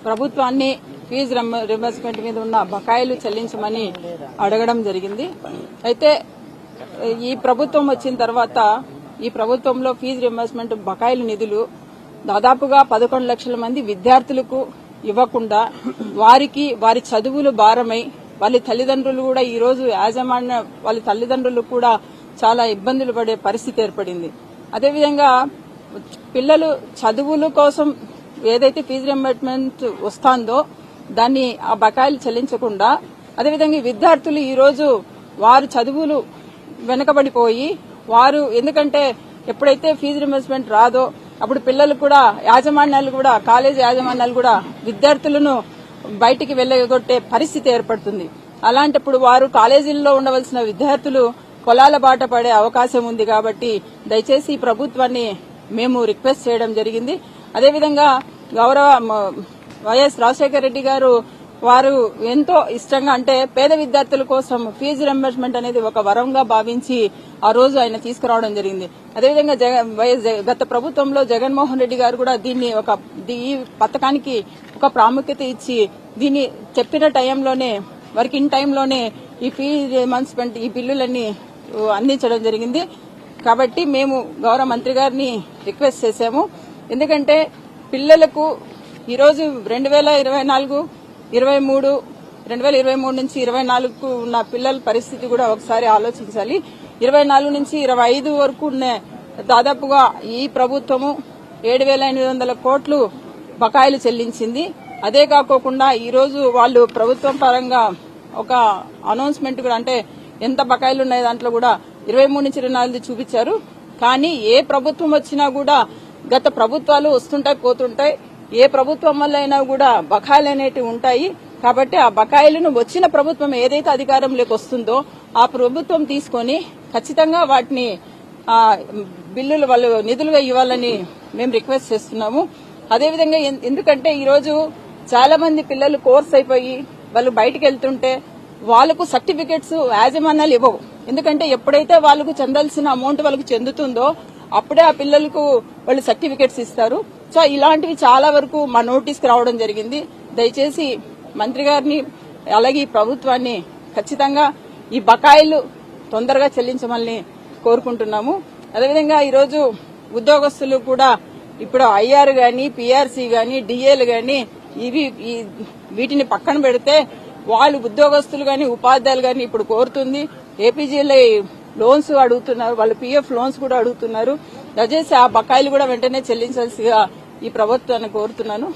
ప్రభుత్వాన్ని fee reimbursement మీద ఉన్న బకాయిలు చెల్లించమని అడగడం జరిగింది. అయితే ఈ ప్రభుత్వం వచ్చిన తర్వాత ఈ ప్రభుత్వంలో ఫీజు రింబర్స్మెంట్ బకాయిల నిధులు దాదాపుగా 11 లక్షల మంది విద్యార్థులకు ఇవ్వకుండా వారి చదువులు భారమై వాళ్ళ తల్లిదండ్రులు కూడా ఈ రోజు వాళ్ళ తల్లిదండ్రులు కూడా చాలా ఇబ్బందులు పడే పరిస్థితి ఏర్పడింది. అదేవిధంగా పిల్లలు చదువుల కోసం ఏదైతే ఫీజు రింబర్స్మెంట్ వస్తుందో దాన్ని ఆ బకాయిలు చెల్లించకుండా అదేవిధంగా విద్యార్థులు ఈ రోజు వారు చదువులు వెనకబడిపోయి ఎందుకంటే ఎప్పుడైతే ఫీజు రింబర్స్మెంట్ రాదో అప్పుడు పిల్లలు కూడా కాలేజీ యాజమాన్యాలు కూడా విద్యార్థులను బయటికి వెళ్లగొట్టే పరిస్థితి ఏర్పడుతుంది. అలాంటప్పుడు వారు కాలేజీల్లో ఉండవలసిన విద్యార్థులు పొలాల బాట పడే అవకాశం ఉంది. కాబట్టి దయచేసి ఈ ప్రభుత్వాన్ని మేము రిక్వెస్ట్ చేయడం జరిగింది. అదేవిధంగా గౌరవ వైఎస్ రాజశేఖర రెడ్డి గారు వారు ఎంతో ఇష్టంగా అంటే పేద విద్యార్థుల కోసం ఫీజు రింబర్స్మెంట్ అనేది ఒక వరంగా భావించి ఆ రోజు ఆయన తీసుకురావడం జరిగింది. అదేవిధంగా గత ప్రభుత్వంలో జగన్మోహన్ రెడ్డి గారు కూడా ఈ పథకానికి ఒక ప్రాముఖ్యత ఇచ్చి దీన్ని చెప్పిన టైంలోనే వారికి ఇన్ టైంలోనే ఈ ఫీజు రింబర్స్మెంట్ ఈ బిల్లులన్నీ అందించడం జరిగింది. కాబట్టి మేము గౌరవ మంత్రి గారిని రిక్వెస్ట్ చేశాము. ఎందుకంటే పిల్లలకు ఈరోజు 2023 నుంచి 24 ఉన్న పిల్లల పరిస్థితి కూడా ఒకసారి ఆలోచించాలి. 24 నుంచి 25 వరకు ఉన్న దాదాపుగా ఈ ప్రభుత్వము 7,800 కోట్లు బకాయిలు చెల్లించింది. అదే కాకోకుండా ఈ రోజు వాళ్ళు ప్రభుత్వం పరంగా ఒక అనౌన్స్మెంట్ కూడా అంటే ఎంత బకాయిలు ఉన్నాయి దాంట్లో కూడా 23 నుంచి 24 చూపించారు. కానీ ఏ ప్రభుత్వం వచ్చినా కూడా గత ప్రభుత్వాలు వస్తుంటాయి పోతుంటాయి. ఏ ప్రభుత్వం వల్ల అయినా కూడా బకాయిలు అనేటివి ఉంటాయి. కాబట్టి ఆ బకాయిలను వచ్చిన ప్రభుత్వం ఏదైతే అధికారంలోకి వస్తుందో ఆ ప్రభుత్వం తీసుకుని ఖచ్చితంగా వాటిని బిల్లులు వాళ్ళు నిధులుగా ఇవ్వాలని మేము రిక్వెస్ట్ చేస్తున్నాము. అదేవిధంగా ఎందుకంటే ఈరోజు చాలా మంది పిల్లలు కోర్స్ అయిపోయి వాళ్ళు బయటకు వెళ్తుంటే వాళ్లకు సర్టిఫికెట్స్ యాజమాన్యాలు ఇవ్వవు. ఎందుకంటే ఎప్పుడైతే వాళ్ళకు చెందాల్సిన అమౌంట్ వాళ్ళకు చెందుతుందో అప్పుడే ఆ పిల్లలకు వాళ్ళు సర్టిఫికెట్స్ ఇస్తారు. సో ఇలాంటివి చాలా వరకు మా నోటీస్కి రావడం జరిగింది. దయచేసి మంత్రి గారిని అలాగే ఈ ప్రభుత్వాన్ని ఖచ్చితంగా ఈ బకాయిలు తొందరగా చెల్లించమని కోరుకుంటున్నాము. అదేవిధంగా ఈరోజు ఉద్యోగస్తులు కూడా ఇప్పుడు ఐఆర్ గాని పీఆర్సీ గాని డిఏలు గాని వీటిని పక్కన పెడితే వాళ్ళు ఉద్యోగస్తులు గాని ఉపాధ్యాయులు గాని ఇప్పుడు కోరుతుంది ఏపీజీఎల్ఐ లోన్స్ అడుగుతున్నారు, వాళ్ళు పీఎఫ్ లోన్స్ కూడా అడుగుతున్నారు. దయచేసి ఆ బకాయిలు కూడా వెంటనే చెల్లించాల్సిగా ఈ ప్రభుత్వాన్ని కోరుతున్నాను.